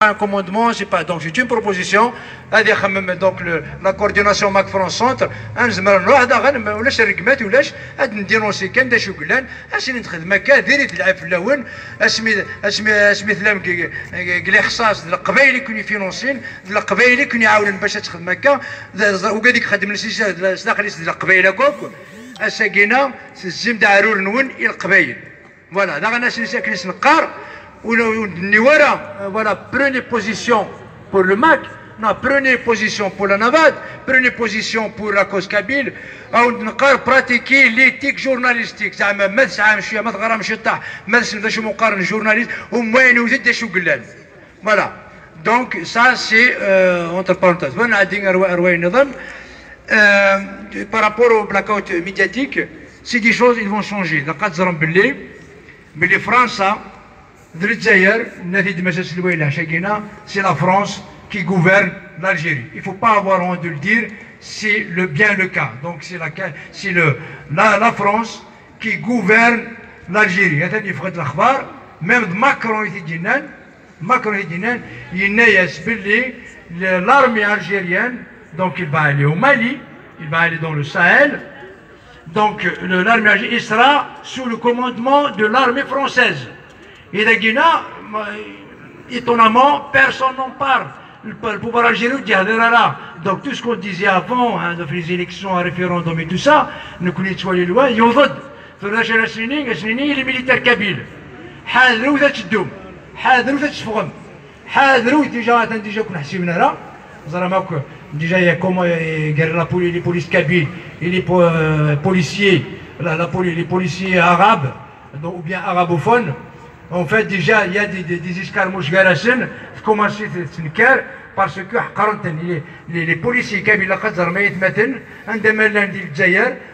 un commandement, c'est pas. Donc c'est une proposition. Donc la coordination Mac France Centre, نزمر واحد ولاش الرقمات ولاش هاد ندينونسي كان دا شغلان اسمي نخدم هكا ديري تلعب في اللون اسمي ثلام قلي خصاص القبايل يكون يفينونسين القبايل يكون يعاون باش تخدم هكا وكاديك خدم السلاح القبايل هكاك اساكينا الزم تاع عرور نون الى القبايل فوالا دا الناس اللي ساكنين سنقار ونورا voilà prenez position pour le MAC. Non, prenez position pour la NAVAD, prenez position pour la cause kabyle, ou pratiquer l'éthique journalistique. Voilà. Donc, ça, c'est entre parenthèses. Par rapport au blackout médiatique, c'est des choses, ils vont changer. Mais les Français, c'est la France qui gouverne l'Algérie. Il ne faut pas avoir honte de le dire, c'est bien le cas. Donc c'est la France qui gouverne l'Algérie. Même Macron l'armée algérienne, donc il va aller au Mali, il va aller dans le Sahel. Donc l'armée algérienne sera sous le commandement de l'armée française. Et la Guinée, étonnamment, personne n'en parle. Le pouvoir algérien dit là. Donc tout ce qu'on disait avant, de les élections, un référendum et tout ça, nous connaissons les lois, il y a les militaires kabyles. حاذروا ذات الدوم حاذروا ذات الفغم حاذروا déjà كنا حسيبنا راه زعما déjà il y a comment les polices kabyles et les policiers les policiers arabes ou bien arabophones. En fait, déjà, il y a des escarmouches garacines qui commencent à se faire parce que les policiers kabyles,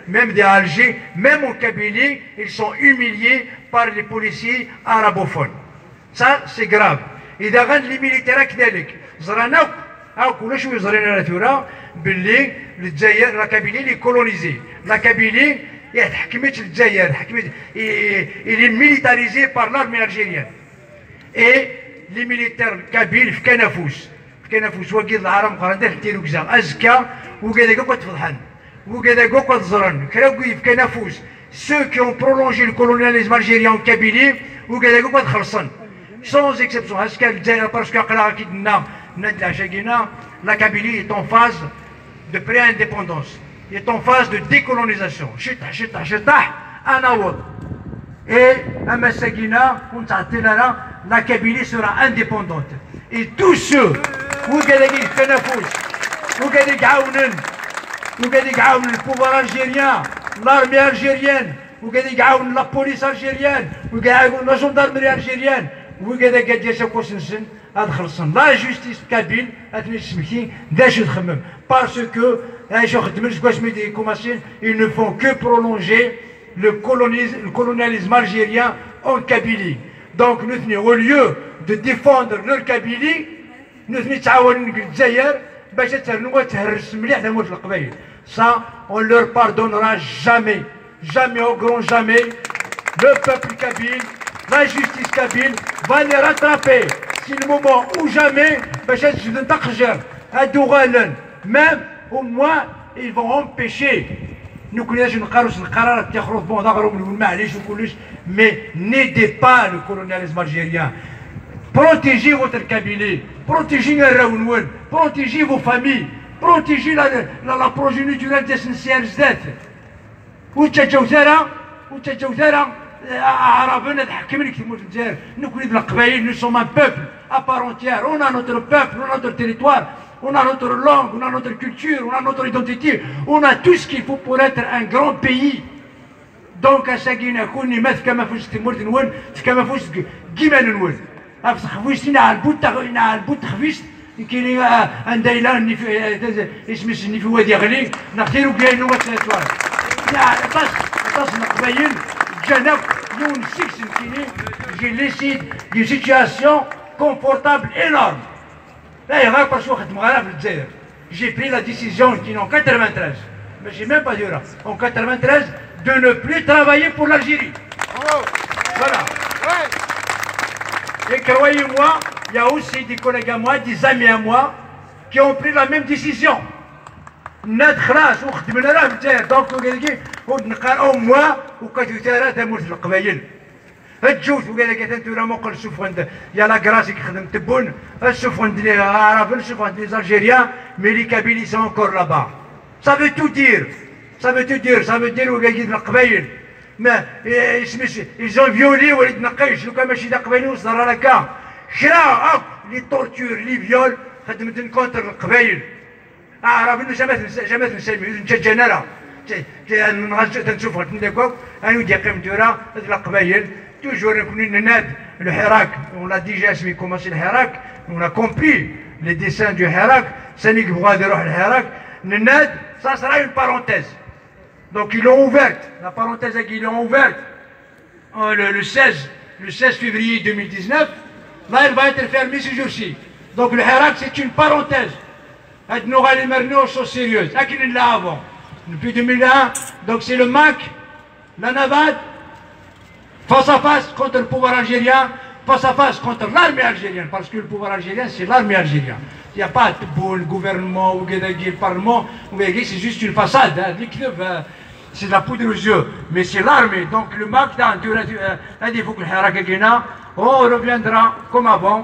même des Algériens, même au Kabylie, ils sont humiliés par les policiers arabophones. Ça, c'est grave. Et d'ailleurs, les militaires, la Kabylie est colonisée. La Kabylie, il est militarisé par l'armée algérienne. Et les militaires kabyles في كنافوس وكيد العرب قرندات تيرو كزا ازكا وكذا كوت فضحان وكذا كوت زرن كراوي في كنافوس ceux qui ont prolongé le colonialisme algérien en Kabylie وكذا كوت خلصن sans exception ازكا parce que قرا كي دنا ندلا شاكينا la Kabylie est en phase de pré-indépendance. Il est en phase de décolonisation. Et à Massagina, la Kabylie sera indépendante. Et tous ceux qui ont le pouvoir algérien, l'armée algérienne, la police algérienne, la gendarmerie algérienne, la justice kabyle parce que ils ne font que prolonger le colonialisme algérien en Kabylie. Donc nous, au lieu de défendre leur Kabylie, nous ça on leur pardonnera jamais, jamais au grand jamais. Le peuple kabyle, la justice kabyle va les rattraper. C'est le moment ou jamais, même au moins ils vont empêcher. Nous connaissons mais n'aidez pas le colonialisme algérien. Protégez votre Kabylie, protégez les Raounouan, protégez vos familles, protégez la progéniture essentielle. Nous sommes un peuple à part entière. On a notre peuple, on a notre territoire, on a notre langue, on a notre culture, on a notre identité, on a tout ce qu'il faut pour être un grand pays. Donc à Sagina, Kouni, Meth, Kamafous, Timurtinouan, Kamafous, Gimanouan. Afsahouisina, Al-Boutahouina, Al-Boutahouist, qui est un Dailan, Ismis, Nifou, Diagli, Nakhirou, Gainou, Territoire. J'ai laissé des situations confortables énormes. J'ai pris la décision en 93, mais je n'ai même pas dit en 93 de ne plus travailler pour l'Algérie. Voilà. Et croyez-moi, il y a aussi des collègues à moi, des amis à moi, qui ont pris la même décision. الناس خلاص وخدمنا راه نتايا دونك ونقراو موا وكتوتارا تموت القبايل الجوج وقال لك انت راه ما نقول السفن يا لا كراسي كيخدم تبون السفن اللي عرفوا السفن لي الجيريان مي لي كابيلي سون انكور لابا ça veut tout dire ça veut dire وقال لك القبايل ما اسمش ils ont violé وليد نقيش لو كان ماشي دا قبايل وصدر لك كرا لي طورتور لي فيول خدمت كونتر القبايل اعرف انه جامات نسمي جنرا تنشوف تندكوك انا ودي قيم دورا القبايل توجور نكون ناد الحراك on a déjà اسمي كوماسي الحراك on a compris les dessins du حراك سانيك بغا يروح الحراك ناد ça sera une parenthèse donc ils l'ont ouverte la parenthèse qu'ils l'ont ouverte le 16 février 2019 là elle va être fermée ce jour-ci donc le حراك c'est une parenthèse nous allons sont sérieuses. Avant, depuis 2001, donc c'est le MAC, la NAVAD, face à face contre le pouvoir algérien, face à face contre l'armée algérienne, parce que le pouvoir algérien c'est l'armée algérienne. Il n'y a pas de le gouvernement ou le parlement, c'est juste une façade, c'est de la poudre aux yeux, mais c'est l'armée. Donc le MAC, on reviendra comme avant,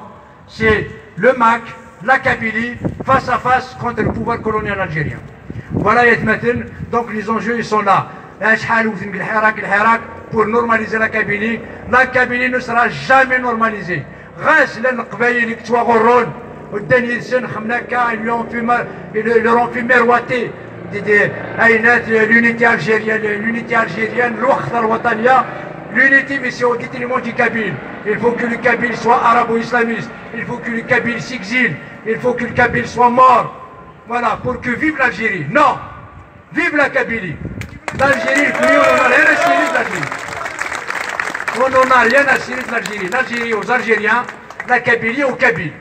c'est le MAC. La Kabylie face à face contre le pouvoir colonial algérien. Voilà, donc les enjeux ils sont là. Pour normaliser la Kabylie. La Kabylie ne sera jamais normalisée. Ils leur ont fait miroiter l'unité algérienne, l'unité, mais c'est au détriment du Kabyle. Il faut que le Kabyle soit arabo-islamiste. Il faut que le Kabyle s'exile. Il faut que le Kabyle soit mort. Voilà, pour que vive l'Algérie. Non, vive la Kabylie. L'Algérie, on n'en a rien à cirer de l'Algérie. On n'en a rien à cirer de l'Algérie. L'Algérie aux Algériens, la Kabylie aux Kabyles.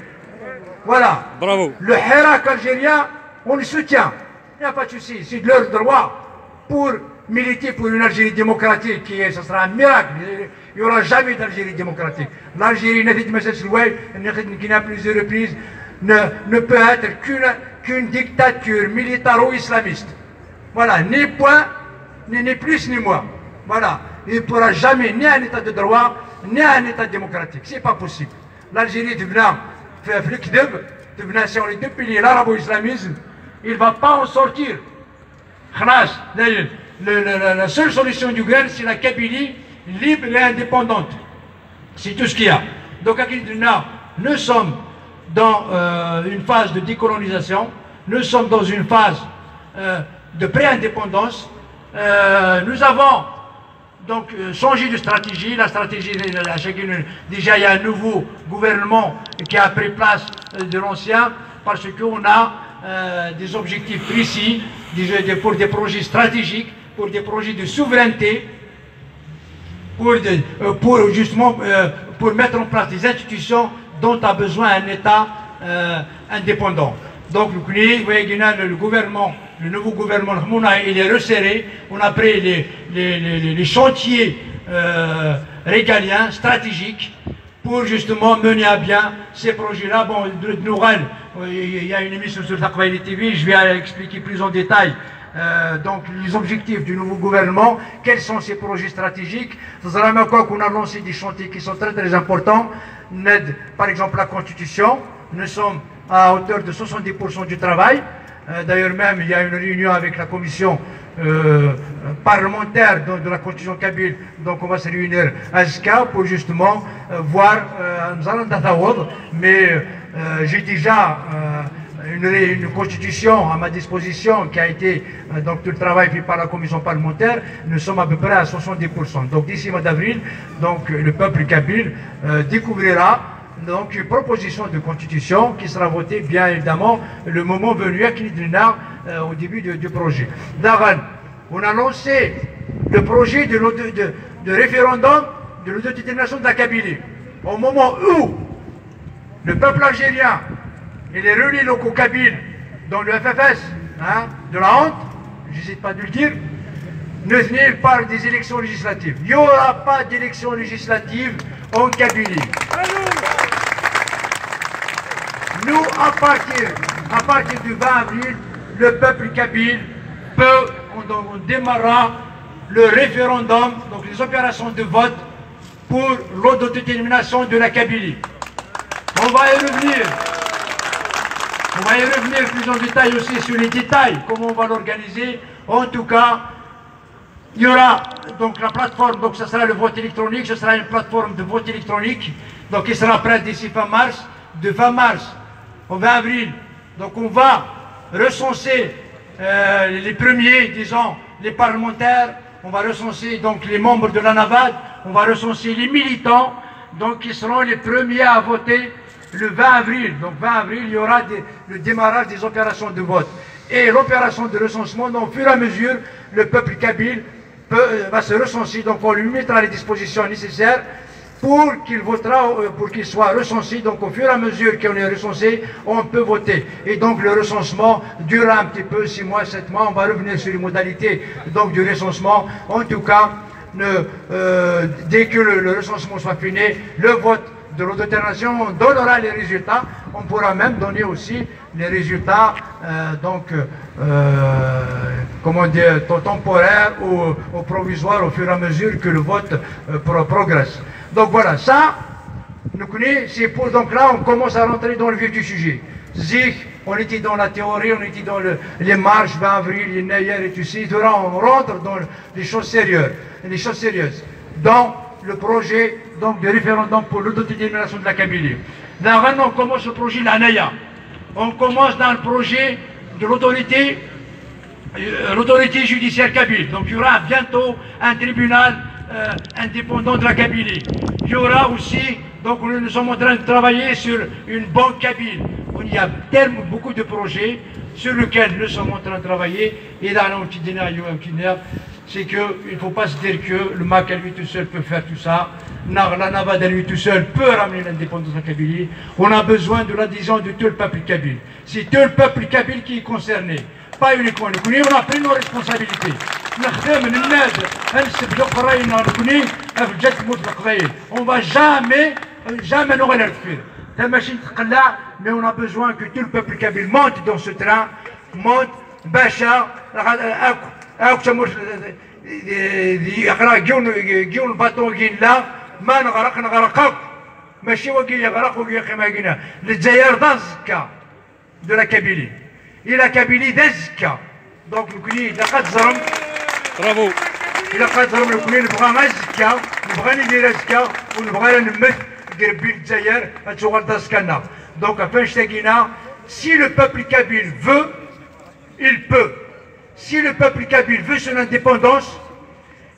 Voilà. Bravo. Le Hirak algérien, on le soutient. Il n'y a pas de souci. C'est de leur droit pour militer pour une Algérie démocratique, ça sera un miracle. Il n'y aura jamais d'Algérie démocratique. L'Algérie, qui n'a plusieurs reprises, ne peut être qu'une dictature militaro-islamiste. Voilà, ni point, ni plus ni moins. Voilà, il ne pourra jamais ni un état de droit, ni un état démocratique. C'est pas possible. L'Algérie devenant si on les deux piliers, l'arabo-islamisme, il ne va pas en sortir. La seule solution du Grain, c'est la Kabylie libre et indépendante. C'est tout ce qu'il y a. Donc, nous sommes dans une phase de décolonisation, nous sommes dans une phase de pré-indépendance. Nous avons donc changé de stratégie. La stratégie, déjà, il y a un nouveau gouvernement qui a pris place de l'ancien parce qu'on a des objectifs précis pour des projets stratégiques, pour des projets de souveraineté, pour justement pour mettre en place des institutions dont a besoin un État indépendant. Donc le gouvernement, le nouveau gouvernement, il est resserré. On a pris les chantiers régaliens, stratégiques, pour justement mener à bien ces projets-là. Bon, il y a une émission sur Taqbaili TV, je vais expliquer plus en détail donc les objectifs du nouveau gouvernement, quels sont ces projets stratégiques. On a lancé des chantiers qui sont très très importants. Par exemple la Constitution, nous sommes à hauteur de 70% du travail. D'ailleurs même il y a une réunion avec la commission parlementaire de la Constitution kabyle, donc on va se réunir à Ska pour justement voir mais j'ai déjà une constitution à ma disposition qui a été donc tout le travail fait par la commission parlementaire. Nous sommes à peu près à 70%. Donc d'ici mois d'avril, donc le peuple kabyle découvrira donc une proposition de constitution qui sera votée bien évidemment le moment venu à Kidina au début du projet. Daran, on a lancé le projet de référendum de l'autodétermination de la Kabylie. Au moment où le peuple algérien et les relais locaux kabyles, dans le FFS, de la honte, je n'hésite pas de le dire, ne venaient par des élections législatives. Il n'y aura pas d'élections législatives en Kabylie. Nous, à partir du 20 avril, le peuple kabyle on démarrera le référendum, donc les opérations de vote pour l'autodétermination de la Kabylie. On va y revenir. On va y revenir plus en détail aussi sur les détails, comment on va l'organiser. En tout cas, il y aura donc la plateforme, donc ce sera le vote électronique, ce sera une plateforme de vote électronique, donc il sera prêt d'ici fin mars. De 20 mars au 20 avril, donc on va recenser les premiers, disons, les parlementaires, on va recenser donc les membres de la NAVAD, on va recenser les militants, donc qui seront les premiers à voter le 20 avril. Donc 20 avril, il y aura le démarrage des opérations de vote. Et l'opération de recensement, donc au fur et à mesure, le peuple kabyle va se recenser, donc on lui mettra les dispositions nécessaires pour qu'il votera, pour qu'il soit recensé. Donc au fur et à mesure qu'on est recensé, on peut voter. Et donc le recensement durera un petit peu, 6 mois, 7 mois. On va revenir sur les modalités donc, du recensement. En tout cas, dès que le recensement soit fini, le vote de l'autodétermination donnera les résultats. On pourra même donner aussi les résultats comment dire, temporaires ou provisoires au fur et à mesure que le vote progresse. Donc voilà, ça, nous connaissons, c'est pour, donc là on commence à rentrer dans le vif du sujet. Zik, on était dans la théorie, on était dans les marches, 20 avril, les naïrs et tout ça. Là, on rentre dans les choses sérieuses, dans le projet donc, de référendum pour l'autodétermination de la Kabylie. Là, on commence le projet de la Naya. On commence dans le projet de l'autorité judiciaire kabyle. Donc il y aura bientôt un tribunal indépendant de la Kabylie. Il y aura aussi, donc nous sommes en train de travailler sur une banque kabyle. Il y a tellement beaucoup de projets sur lesquels nous sommes en train de travailler. Et dans le c'est qu'il ne faut pas se dire que le MAC à lui tout seul peut faire tout ça. La NAVAD à lui tout seul peut ramener l'indépendance de la Kabylie. On a besoin de l'adhésion de tout le peuple kabyle. C'est tout le peuple kabyle qui est concerné. Pas uniquement nous. On a pris nos responsabilités. On va jamais nous relancer. Mais on a besoin que tout le peuple kabyle monte dans ce train, monte, Bacha, يقرا الباطو لا ما نغرق ماشي وكي يغرق وكي كما قلنا الجزائر دازكا دو لا كابيلي الى كابيلي دازكا دونك الكلي اذا قد زرم برافو الى قد زرم الكلي نبغى مزكا نبغى ندير زكا ونبغى نمث ندير بي الجزائر تشغل دازكانا دونك فاش تلاقينا si le peuple kabyle veut il peut. Si le peuple kabyle veut son indépendance,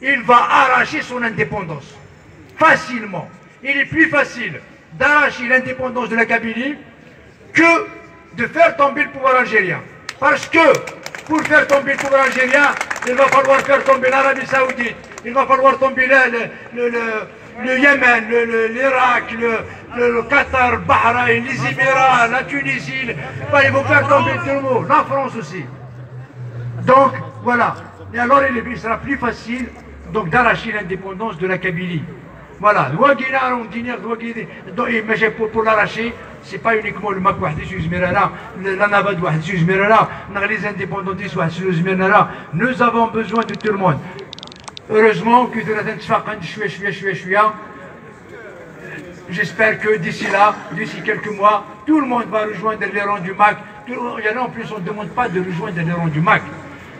il va arracher son indépendance. Facilement. Il est plus facile d'arracher l'indépendance de la Kabylie que de faire tomber le pouvoir algérien. Parce que pour faire tomber le pouvoir algérien, il va falloir faire tomber l'Arabie Saoudite, il va falloir tomber le Yémen, l'Irak, le Qatar, le Bahreïn, les Émirats, la Tunisie. Il faut faire tomber tout le monde, la France aussi. Donc, voilà. Et alors, il sera plus facile d'arracher l'indépendance de la Kabylie. Voilà. Pour l'arracher, ce n'est pas uniquement le MAC la NAVAD, les indépendantistes. Nous avons besoin de tout le monde. Heureusement que j'espère que d'ici là, d'ici quelques mois, tout le monde va rejoindre les rangs du MAC. Il y en a en plus, on ne demande pas de rejoindre les rangs du MAC.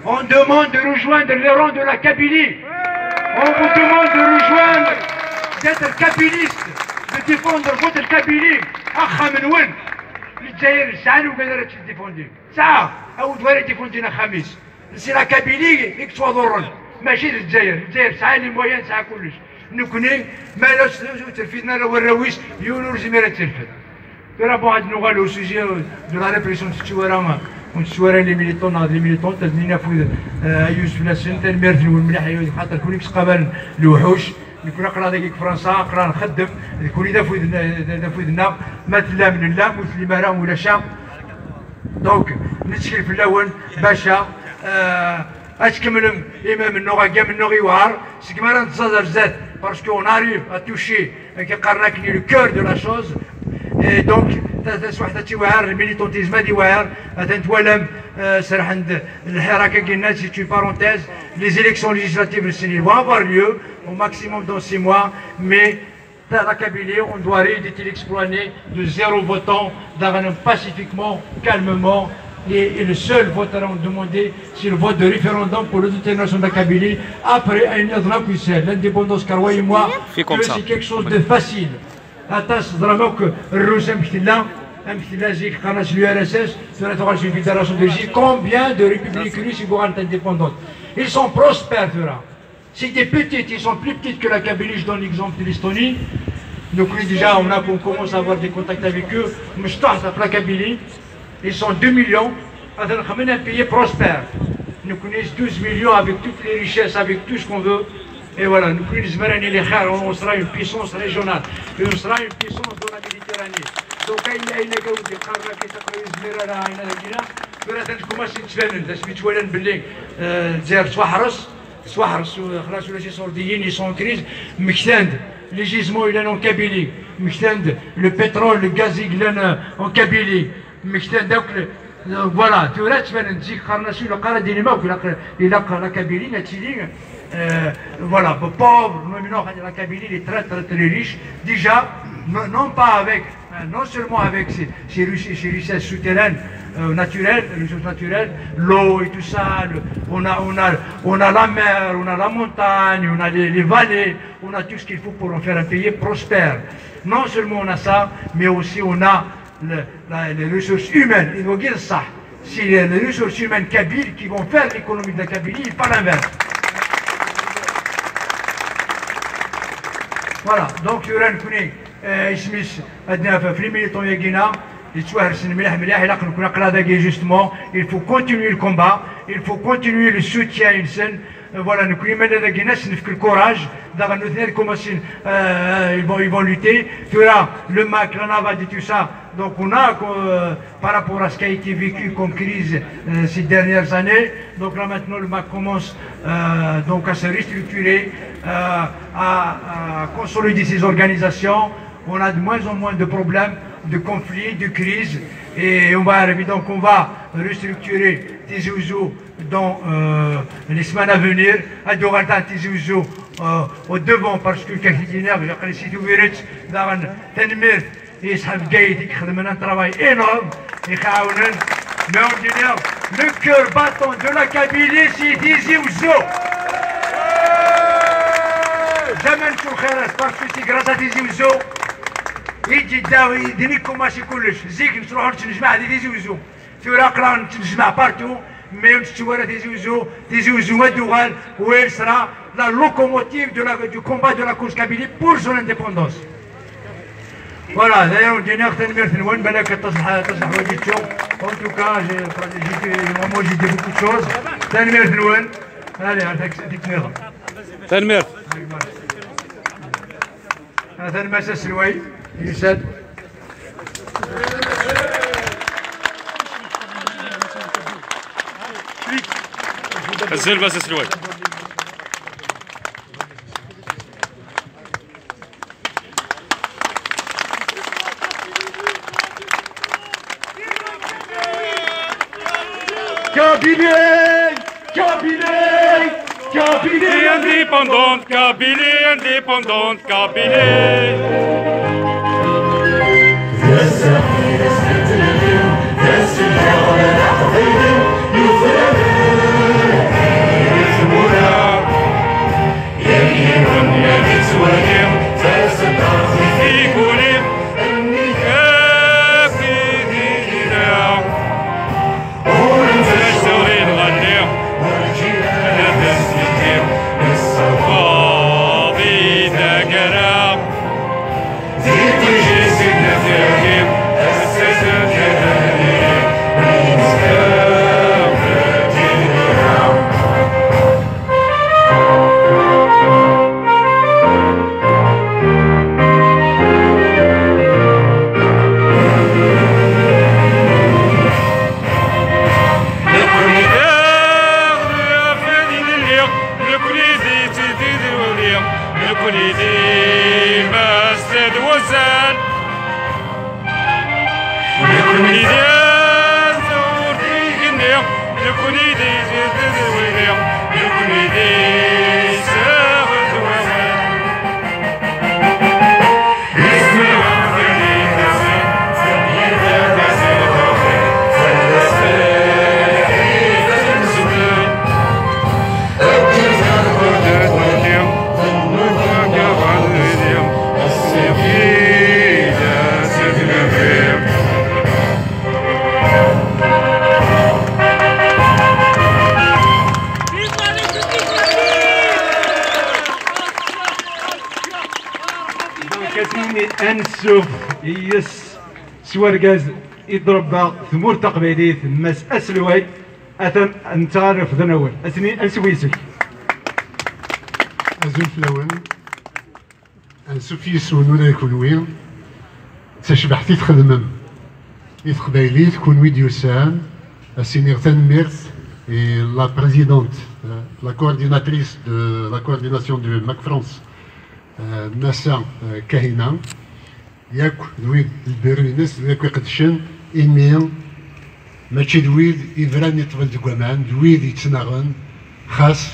On demande de rejoindre les rangs de la Kabylie. On vous demande de rejoindre, d'être kabyliste, de défendre votre Kabylie. Akha من وين؟ الجزائر ساعة وقادرة تديفوندي. ساعة أو دوارة تديفوندينا خميس. سي لا كابيلي يكسوا ضرن. ماشي الجزائر ساعة لي مويان ساعة كلش. نكوني ما لا ترفيدنا لو الرويس يولو زميرة ترفد. ترى بعد نقول au sujet de la répression de Tchouarama. ونتشوارا لي ميليتون تزنينا في يوسف لاسن تنميرتن والملاح خاطر كوني قبل الوحوش نكون نقرا ديك فرنسا نقرا نخدم كوني دا فويدنا ما تلا من الله مسلم راهم ولا شام دونك نتشكل في الاول باشا اش كمل امام النوغا كاع من نوغي وعار سكما نتزازر زاد parce qu'on arrive à toucher le cœur de la chose. Et donc, le militantisme c'est une parenthèse. Les élections législatives vont avoir lieu au maximum dans 6 mois, mais la Kabylie, on doit rééditer l'exploiter de 0 votant, pacifiquement, calmement. Et le seul vote à demander, c'est le vote de référendum pour l'autodétermination de la Kabylie après l'indépendance. Car voyez-moi, c'est quelque chose de facile. Combien de républiques russes vont être indépendantes? Ils sont prospères. C'est des petites, ils sont plus petites que la Kabylie. Je donne l'exemple de l'Estonie. Donc déjà, on commence à avoir des contacts avec eux. Mais je la Kabylie. Ils sont 2 millions, un pays prospère. Nous connaissons 12 millions avec toutes les richesses, avec tout ce qu'on veut. Et voilà, nous connaissons on sera une puissance régionale. Et on sera une puissance de la Méditerranée. Donc, il ils sont en crise. Les gisements en Kabylie. Le pétrole, le gaz en Kabylie. Voilà, tu restes la Kabylie, voilà, pauvre, la Kabylie est très très riche, déjà, non seulement avec ses richesses souterraines, naturelles, les ressources naturelles, l'eau et tout ça, on a la mer, on a la montagne, on a les vallées, on a tout ce qu'il faut pour en faire un pays prospère. Non seulement on a ça, mais aussi on a les ressources humaines. Il faut dire ça. C'est les ressources humaines kabyles qui vont faire l'économie de la Kabylie et pas l'inverse. Voilà, donc il y aura justement, il faut continuer le combat, il faut continuer le soutien à une scène. Voilà, nous connaissons le courage, ils vont lutter. Tu verras, le MAC, la NAVAD et tout ça. Donc on a, par rapport à ce qui a été vécu comme crise ces dernières années, donc là maintenant le MAC commence donc à se restructurer, à consolider ses organisations. On a de moins en moins de problèmes, de conflits, de crises. Et on va restructurer Tizi Ouzou dans les semaines à venir. À Doralta, Tizi Ouzou au devant, parce que si tu veux, un travail énorme. Mais on dit le cœur battant de la Kabylie, c'est Tizi Ouzou. Jamais parce que c'est grâce à Tizi Ouzou. يجي يديني كوماشي كلش زيك نروحو نتجمع تيزي وزو في راقرا نتجمع بارتو مي نتشوارا تيزي وزو ودوغال où elle sera la locomotive du combat de la cause Kabylie pour son indépendance. Voilà, d'ailleurs on dit نختار نوان بالك تصلح وجهتو. En tout cas, moi j'ai dit beaucoup de choses. تنمير نوان. Allez, هذيك نيرا. تنمير. هذا المسا سلوي. يسد الزين بس سلوي Kabylie, Kabylie, Kabylie indépendante, Kabylie indépendante, Kabylie. أنسوف يس سوارجاز يضرب ثمور تقبيلي ثماس أسلوي أثم أنتعرف ذنور أسني أنسويسك أزوف لون أنسوف يسون ولا يكون وين تشبحتي تخدمم يتقبيلي تكون ويديوسان أسينيغ تنميرت et la présidente, la coordinatrice de la coordination de Mac France, Nassa Kahina, ياك دويد البرينس ياك يقدشن إيميل ماشي دويد إفران يطفل دكوامان دويد يتناغن خاص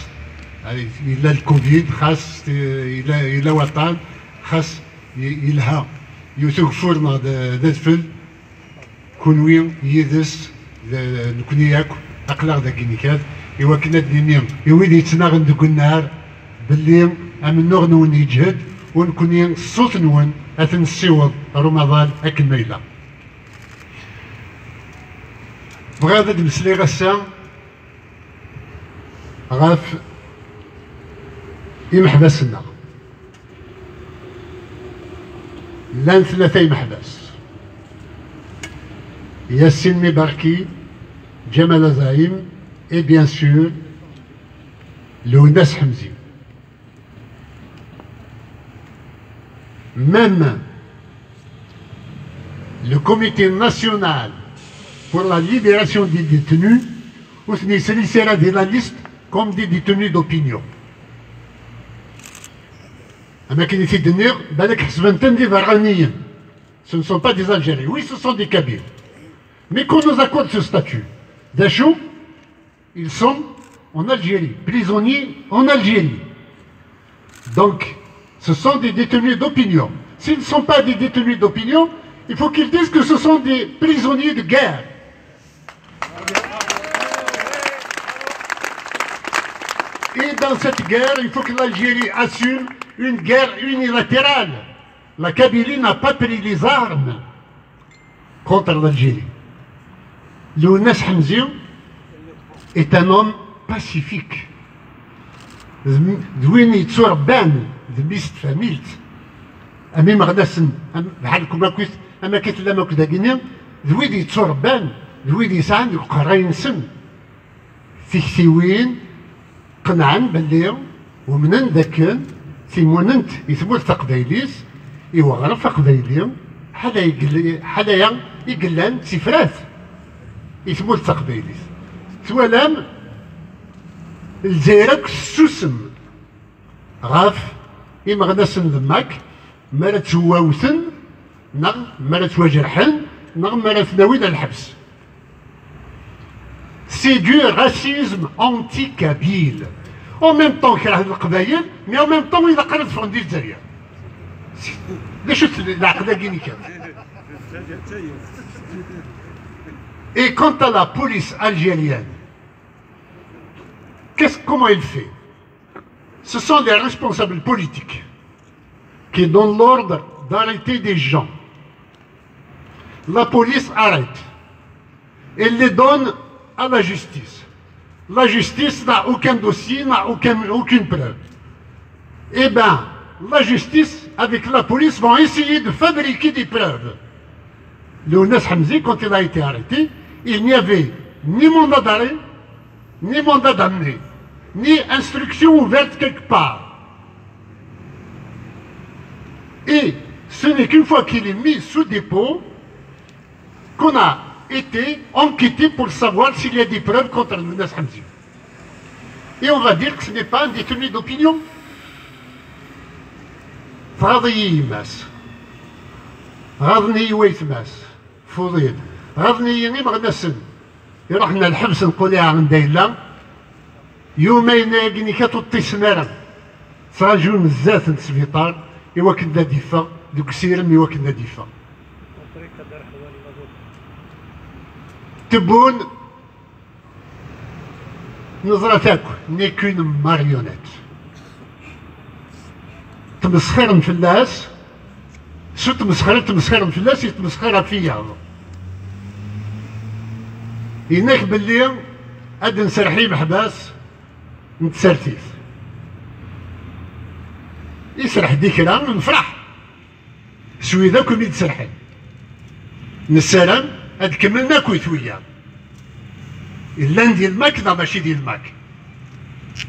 إلا الكوفيد خاص إلا وطن خاص إلها يوثوك فورنا دادفل كونوين يدس نكوني ياك أقلاغ داك نيكاد إوا كنا دنيا يويد يتناغن دوك النهار باللي أمن نغنون يجهد ونكوني الصوت نون أثن السيوض رمضان أكن ميلا بغادة المسلي غسان غاف يمحبسنا لان ثلاثة محبس ياسين مباركي جمال زعيم et bien sûr Lounas Hamzi. Même le comité national pour la libération des détenus sera de la liste comme des détenus d'opinion. Ce ne sont pas des Algériens, oui ce sont des Kabyles. Mais qu'on nous accorde ce statut d'Achou, ils sont en Algérie, prisonniers en Algérie. Donc, ce sont des détenus d'opinion. S'ils ne sont pas des détenus d'opinion, il faut qu'ils disent que ce sont des prisonniers de guerre. Et dans cette guerre, il faut que l'Algérie assume une guerre unilatérale. La Kabylie n'a pas pris les armes contre l'Algérie. Lounas Hamzi est un homme pacifique. Douini Tsourban, de Bist Familt, Ami Marnasen, Halkumakus, Amaket Lamak Daguinin, Douini Tsourban, Douini San, Karainsen, Fixiwin, قنعان باللي ومنن ذاك تيموننت يثبت تقبايليس يوغرف قبايلي حدا يقلان تفراث يثبت تقبايليس توالام الجزائر السوسم غاف إما غنسن ذماك مالا تواوثن نغ مالا تواجرحن نغ مالا تناويد الحبس. C'est du racisme anti-kabyle. En même temps qu'il y a le Qbaïl, mais en même temps il a قرض في الجزائر. Et quant à la police algérienne, comment elle fait? Ce sont des responsables politiques qui donnent l'ordre d'arrêter des gens. La police arrête. Elle les donne à la justice. La justice n'a aucun dossier, n'a aucune preuve. Eh bien, la justice, avec la police, vont essayer de fabriquer des preuves. Lounas Hamzi, quand il a été arrêté, il n'y avait ni mandat d'arrêt, ni mandat d'amener, ni instruction ouverte quelque part. Et ce n'est qu'une fois qu'il est mis sous dépôt qu'on a été enquêté pour savoir s'il y a des preuves contre Lounas Hamzi. Et on va dire que ce n'est pas un détenu d'opinion. Fradhi Mas, Radni Waitmas, Foudid, Radni Yini Magnasen, رحنا الحبس نقول لها عند دايلا يومين كني كتوطي سنارة صراجون بزاف من السبيطار إوا كنا ديفا دوك سيرم إوا كنا ديفا تبون نظرة تاكل نيكون ماريونيت تمسخر مفلاس شو تمسخر مفلاس يتمسخر فيا إنك باللي أد نسرحي محباس نتسرتيف يسرح ديكرا نفرح شوي ذاكم يتسرحي نسلم أد كملنا كويتويا إلا ندير الماك ماشي ديال الماك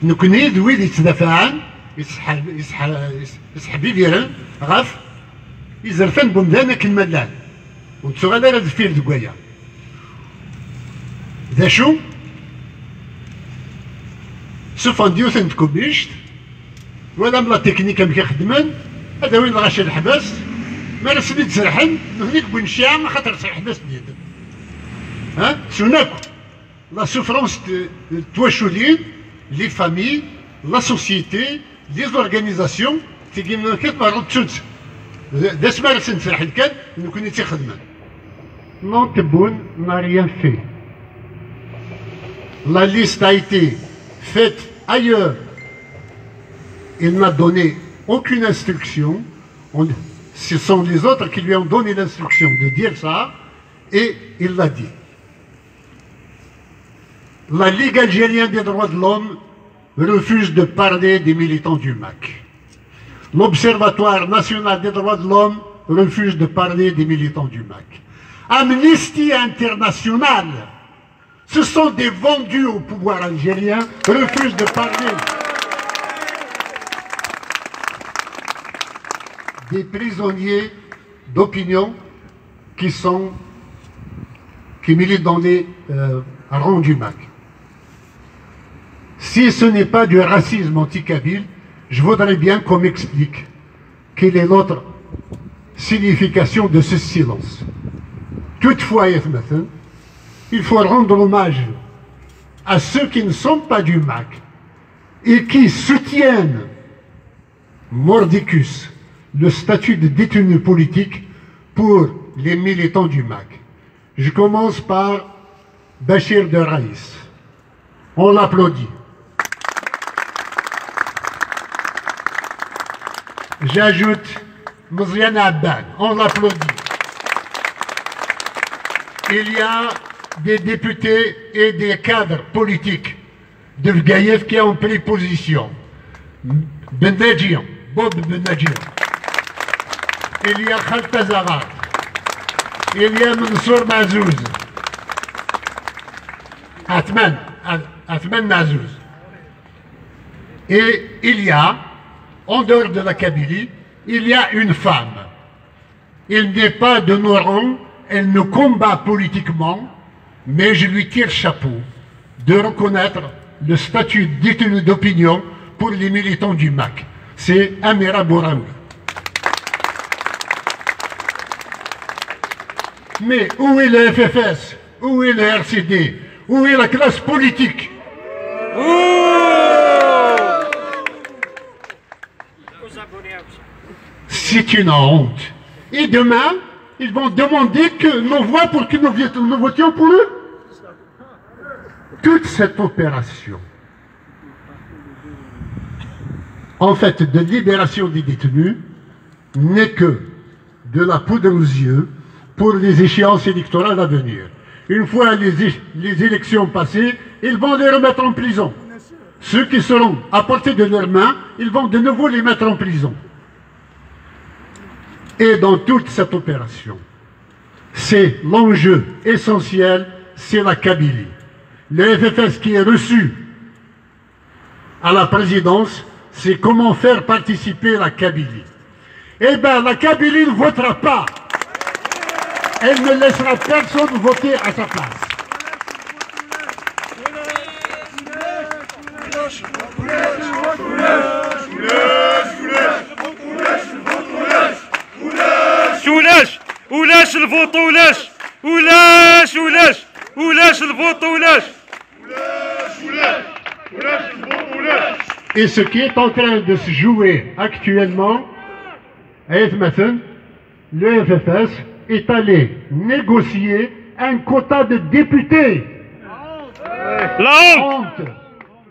نكوني دويد يتدافعان يسحب يديرن غاف يزرفن بمدانا كالملان ونتسوغالا راه دفير دكوايا ذا شو سوف نديوثن تكوبيشت ولا ملا تكنيكا مكي خدمان هذا وين غاشي الحباس ما رسمي تسرحن هنيك بنشاع خاطر صحيح حباس بيدن ها سوناكو لا سوفرونس تواشولين لي فامي لا سوسيتي لي زورغانيزاسيون تيجي من كيف ما ردتش داس ما رسم تسرحن كان نكون تيخدمان نون تبون n'a rien fait. La liste a été faite ailleurs. Il n'a donné aucune instruction. Ce sont les autres qui lui ont donné l'instruction de dire ça, et il l'a dit. La Ligue algérienne des droits de l'homme refuse de parler des militants du MAC. L'Observatoire national des droits de l'homme refuse de parler des militants du MAC. Amnesty International, ce sont des vendus au pouvoir algérien, refusent de parler. Des prisonniers d'opinion qui militent dans les rangs du MAC. Si ce n'est pas du racisme anti-kabyle, je voudrais bien qu'on m'explique quelle est l'autre signification de ce silence. Toutefois, il faut rendre hommage à ceux qui ne sont pas du MAC et qui soutiennent mordicus le statut de détenu politique pour les militants du MAC. Je commence par Bachir de Raïs. On l'applaudit. J'ajoute Mouziane Abban. On l'applaudit. Il y a des députés et des cadres politiques de Vgaïev qui ont pris position. Ben Nadjian, Bob Ben Nadjian. Il y a Khaled Tazarat. Il y a Mansour Mazouz. Athman Mazouz. Et il y a, en dehors de la Kabylie, il y a une femme. Il n'est pas de nos rangs, elle ne combat politiquement, mais je lui tire chapeau de reconnaître le statut de détenu d'opinion pour les militants du MAC. C'est Amira Bouraoui. Mais où est le FFS? Où est le RCD? Où est la classe politique? C'est une honte. Et demain, ils vont demander que nos voix pour que nous votions pour eux. Toute cette opération, en fait, de libération des détenus, n'est que de la poudre aux yeux pour les échéances électorales à venir. Une fois les élections passées, ils vont les remettre en prison. Ceux qui seront à portée de leurs mains, ils vont de nouveau les mettre en prison. Et dans toute cette opération, c'est l'enjeu essentiel, c'est la Kabylie. Le FFS qui est reçu à la présidence, c'est comment faire participer la Kabylie. Eh bien, la Kabylie ne votera pas. Elle ne laissera personne voter à sa place. ولاش الفوط ولاش ولاش الفوط ولاش. Et ce qui est en train de se jouer actuellement, le FFS est allé négocier un quota de députés. La honte. Honte.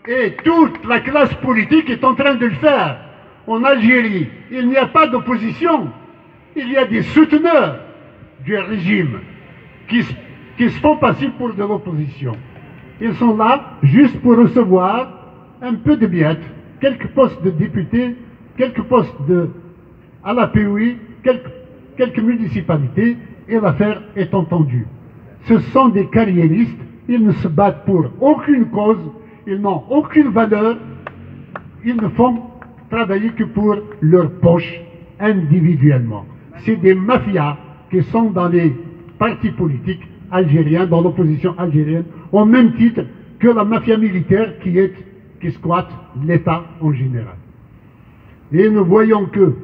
Et toute la classe politique est en train de le faire. En Algérie, il n'y a pas d'opposition. Il y a des souteneurs du régime qui se font passer pour de l'opposition. Ils sont là juste pour recevoir un peu de miettes, quelques postes de députés, quelques postes à la POI, quelques municipalités, et l'affaire est entendue. Ce sont des carriéristes, ils ne se battent pour aucune cause, ils n'ont aucune valeur, ils ne font travailler que pour leur poche individuellement. C'est des mafias qui sont dans les partis politiques algériens, dans l'opposition algérienne, au même titre que la mafia militaire qui squatte l'État en général. Et nous voyons que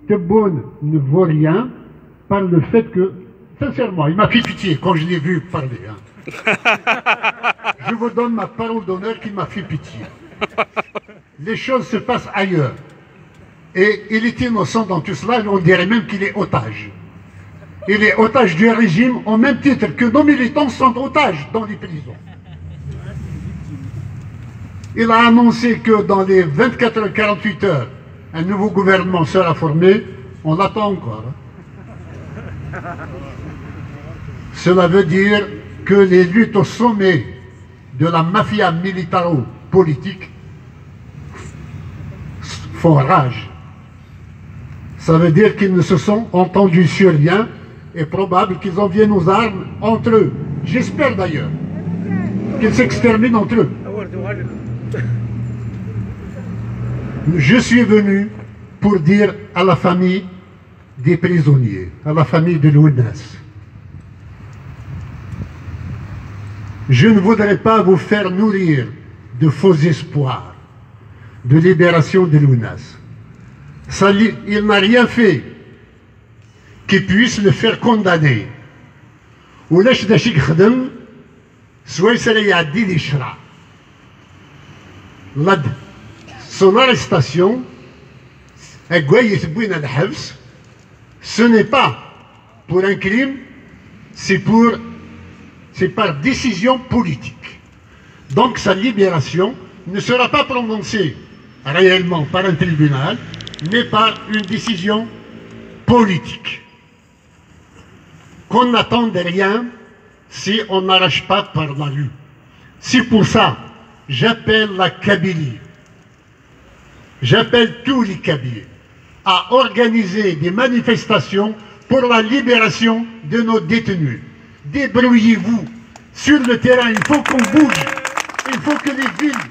Tebboune ne vaut rien par le fait que, sincèrement, il m'a fait pitié quand je l'ai vu parler. Je vous donne ma parole d'honneur qu'il m'a fait pitié. Les choses se passent ailleurs. Et il est innocent dans tout cela, on dirait même qu'il est otage. Il est otage du régime au même titre que nos militants sont otages dans les prisons. Il a annoncé que dans les 24 heures, 48 heures, un nouveau gouvernement sera formé. On l'attend encore. Cela veut dire que les luttes au sommet de la mafia militaro-politique font rage. Ça veut dire qu'ils ne se sont entendus sur rien et probable qu'ils en viennent aux armes entre eux. J'espère d'ailleurs qu'ils s'exterminent entre eux. Je suis venu pour dire à la famille des prisonniers, à la famille de Lounas, je ne voudrais pas vous faire nourrir de faux espoirs de libération de Lounas. Il n'a rien fait qui puisse le faire condamner. ولاش دا شي يخدم سويسرا يعدي لي شرع. Son arrestation, ce n'est pas pour un crime, c'est par décision politique. Donc sa libération ne sera pas prononcée réellement par un tribunal, mais par une décision politique. Qu'on n'attende rien si on n'arrache pas par la rue. C'est pour ça j'appelle la Kabylie, j'appelle tous les Kabyles à organiser des manifestations pour la libération de nos détenus. Débrouillez-vous sur le terrain, il faut qu'on bouge, il faut que les villes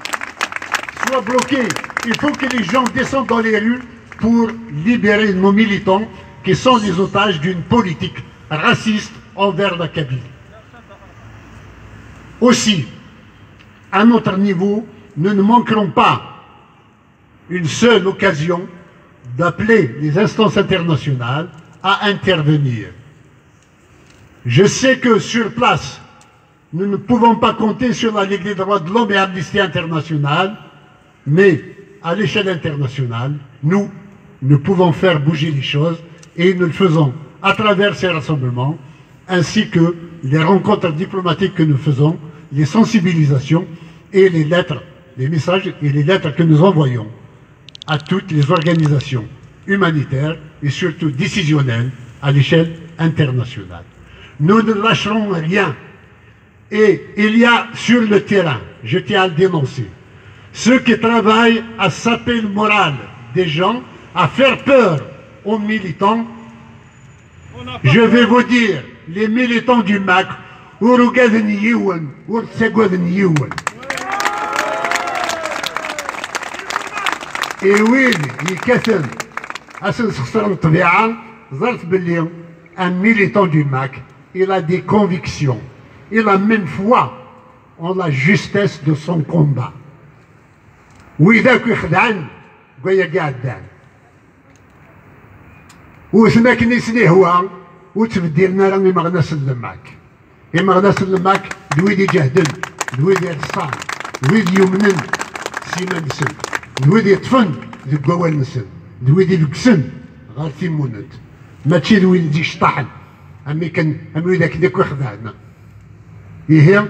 soient bloquées, il faut que les gens descendent dans les rues pour libérer nos militants qui sont les otages d'une politique raciste envers la Kabylie. Aussi, à notre niveau, nous ne manquerons pas une seule occasion d'appeler les instances internationales à intervenir. Je sais que sur place, nous ne pouvons pas compter sur la Ligue des droits de l'homme et Amnesty International, mais à l'échelle internationale, nous pouvons faire bouger les choses et nous le faisons à travers ces rassemblements, ainsi que les rencontres diplomatiques que nous faisons, les sensibilisations et les lettres, les messages et les lettres que nous envoyons à toutes les organisations humanitaires et surtout décisionnelles à l'échelle internationale. Nous ne lâcherons rien. Et il y a sur le terrain, je tiens à le dénoncer, ceux qui travaillent à saper le moral des gens, à faire peur aux militants. Je vais vous dire, les militants du MAC, et oui, un militant du MAC, il a des convictions, il a même foi en la justesse de son combat. وإذاك يخدعن قويا قاعدان وسماك نسني هو وتبدلنا راني ما غنسلم معك إما غناس الماك دويد يجهدن دويد يرصان دويد يمنن سيما نسن دويد يطفن ذي قوال نسن دويد يلقسن غير تيمونت ماشي دويد يشطحن أمي ذاك ديك وخدعنا إيه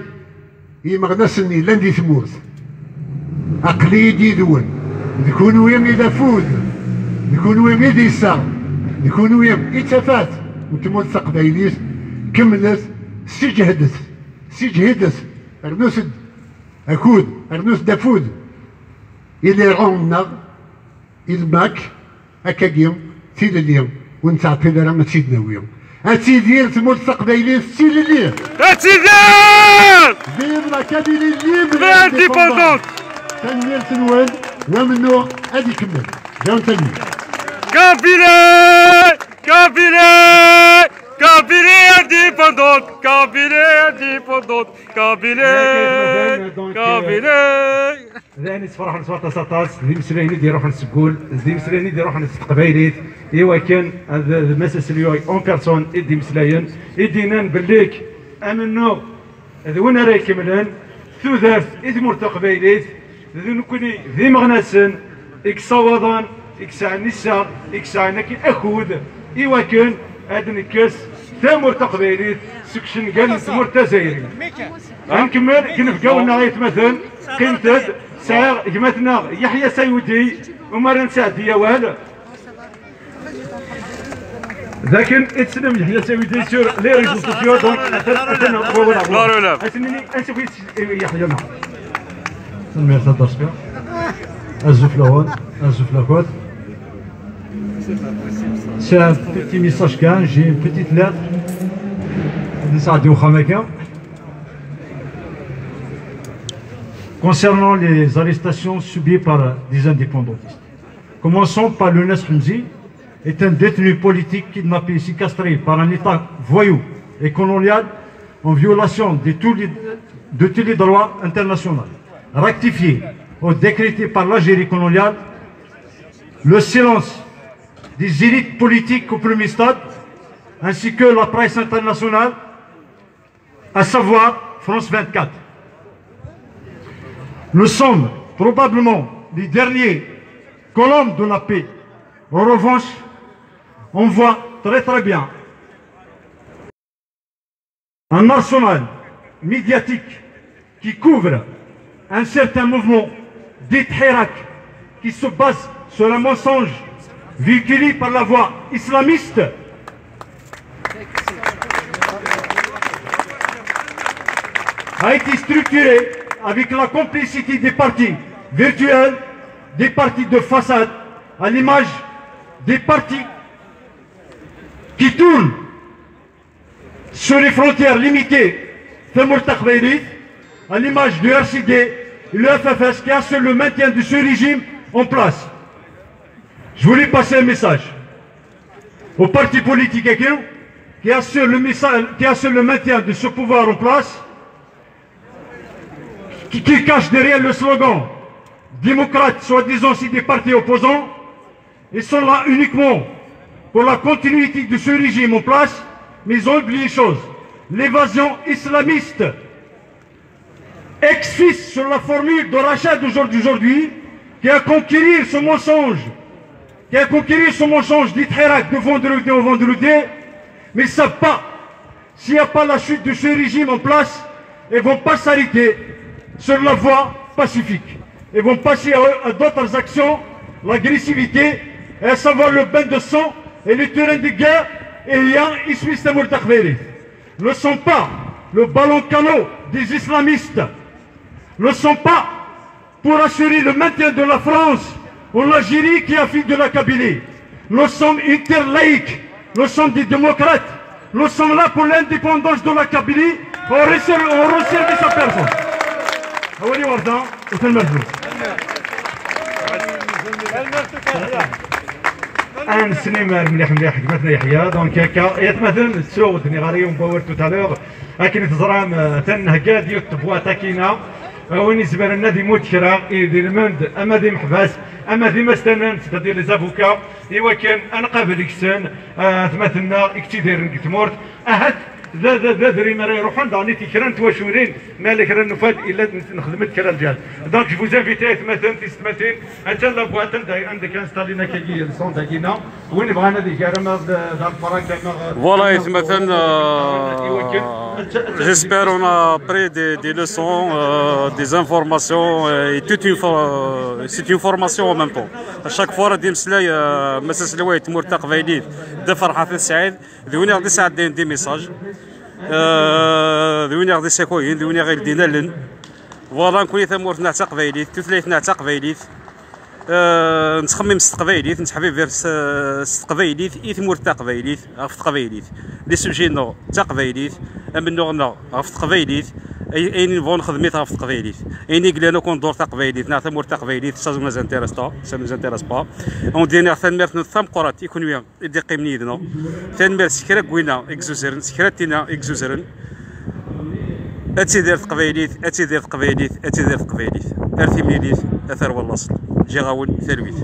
إما غناسني لاندي ثمورت أقليدي دون يكون ويم إذا فوز يكون ويم إذا يسار يكون ويم إتفات وتموت تقبايليس كملت سجهدت أرنوس أكود أرنوس دافود إلي رعونا الماك أكاكيوم تيل اليوم ونتعطي راه ما تسيدنا ويوم أتيدير تموت تقبايليس تيل اليوم أتيدير فيف لا كابيلي ليبر لانديبوندونت تنمير تنوان ومنو هادي كمل جاو تنمير Kabylie indépendante, Kabylie indépendante, Kabylie. ذاني تفرح نصوات سطاس ذي مسلاني دي روح نسقول ذي مسلاني دي روح نستقبايليت إيوا كان هذا المساس اليوم اون بيرسون إدي مسلاين إدينا نبليك أمنو ذوين راي كملان ثوثاف إذ مرتقبايليت ذي نكوني ذي مغناسن إكساوضان إكسا نسا إكسا نكي أخود إيوا كان هذا نكاس ثامر تقبايليت سكشن قال ثمور تزايري غنكمل كنفقاو نغاية مثلا قيمتد سعر جماتنا يحيى سيودي ومرن سعدية وهلا لكن اتسلم يحيى سيودي سور لي ريزو سوسيو دونك اتنا ولا اتني انت في يحيى معه الميرتا دارسبيا الزفلون الزفلاكوت C'est un petit message qu'un, j'ai une petite lettre de Sadio Khamaka concernant les arrestations subies par des indépendantistes. Commençons par le Hamzi, est un détenu politique kidnappé ici castré par un État voyou et colonial en violation de tous les droits internationaux. Rectifié ou décrété par l'Algérie coloniale, le silence des élites politiques au premier stade, ainsi que la presse internationale, à savoir France 24. Nous sommes probablement les derniers colons de la paix. En revanche, on voit très bien un arsenal médiatique qui couvre un certain mouvement dit Hirak qui se base sur un mensonge véhiculé par la voie islamiste a été structuré avec la complicité des partis virtuels, des partis de façade, à l'image des partis qui tournent sur les frontières limitées, à l'image du RCD et le FFS qui assure le maintien de ce régime en place. Je voulais passer un message aux partis politiques qui assurent le maintien de ce pouvoir en place, qui cachent derrière le slogan démocrate, soi-disant si des partis opposants, ils sont là uniquement pour la continuité de ce régime en place, mais ils ont oublié une chose, l'évasion islamiste. Ex-fils sur la formule de rachat d'aujourd'hui, qui a conquéri ce mensonge, dit Hirak de vendredi au vendredi, mais ils ne savent pas, s'il n'y a pas la chute de ce régime en place, ils ne vont pas s'arrêter sur la voie pacifique. Ils vont passer à d'autres actions, l'agressivité, et à savoir le bain de sang et les terrains de guerre, et ne sont pas le ballon canot des islamistes, ne sont pas pour assurer le maintien de la France en Algérie qui a fait de la Kabylie. Nous sommes interlaïcs, nous sommes des démocrates, nous sommes là pour l'indépendance de la Kabylie, on resservit sa personne. أولي وردة وتلمذوا أنا سنيمار مليح حكمتنا يحيى دونك هكا يتمثل تسود نغاري ومباور توتالور لكن تزرام تنهكا ديال الطبوة تاكينا وين زبر النادي موت كرا يدير المند اما دي محباس اما دي مستنان تدير لي زافوكا ايوا كان انا قابل كسان تمثلنا اكتدير نكتمورت اهات ذا دري ما يروحون داني تيكران تواشورين مالك راه نفاد الا نخدمت كرا الجهاز دونك جو انفيتي مثلا تيستماتين حتى لا بغات انت عندك انستالينا كي الصون تاعنا وين بغانا ديك راه دار فرانك Voilà, مثلا j'espère on a pris des leçons, des informations et c'est une formation en même temps. À chaque fois غادي مسلاي مساس الوايت مرتق فايدين دا فرحة سعيد ذوني غادي ساعدين دي ميساج ذوني غادي ساكوين ذوني غير دينا لن فوالا نكوني ثمورت نعتق فايديت تثليث نعتق فايديت نتخمم ستقبايليت نتحبي فير ستقبايليت إثمور تقبايليت غف تقبايليت لي سوجينا تقبايليت أمنوغنا غف تقبايليت أين نبغو خدميت غف تقبايليت أين يقلانا كون دور تقبايليت نعتمر تقبايليت سا ما زانتيريس با سا ما زانتيريس با أون دينا ثانميرت نثام قرات إيكونوميا إدي قيمني يدنا ثانميرت سكرا كوينا إكزوزرن سكراتينا إكزوزرن أتيدير تقبايليت أتيدير تقبايليت أتيدير تقبايليت أرثي منيليت أثر والله جي غاون ثرويت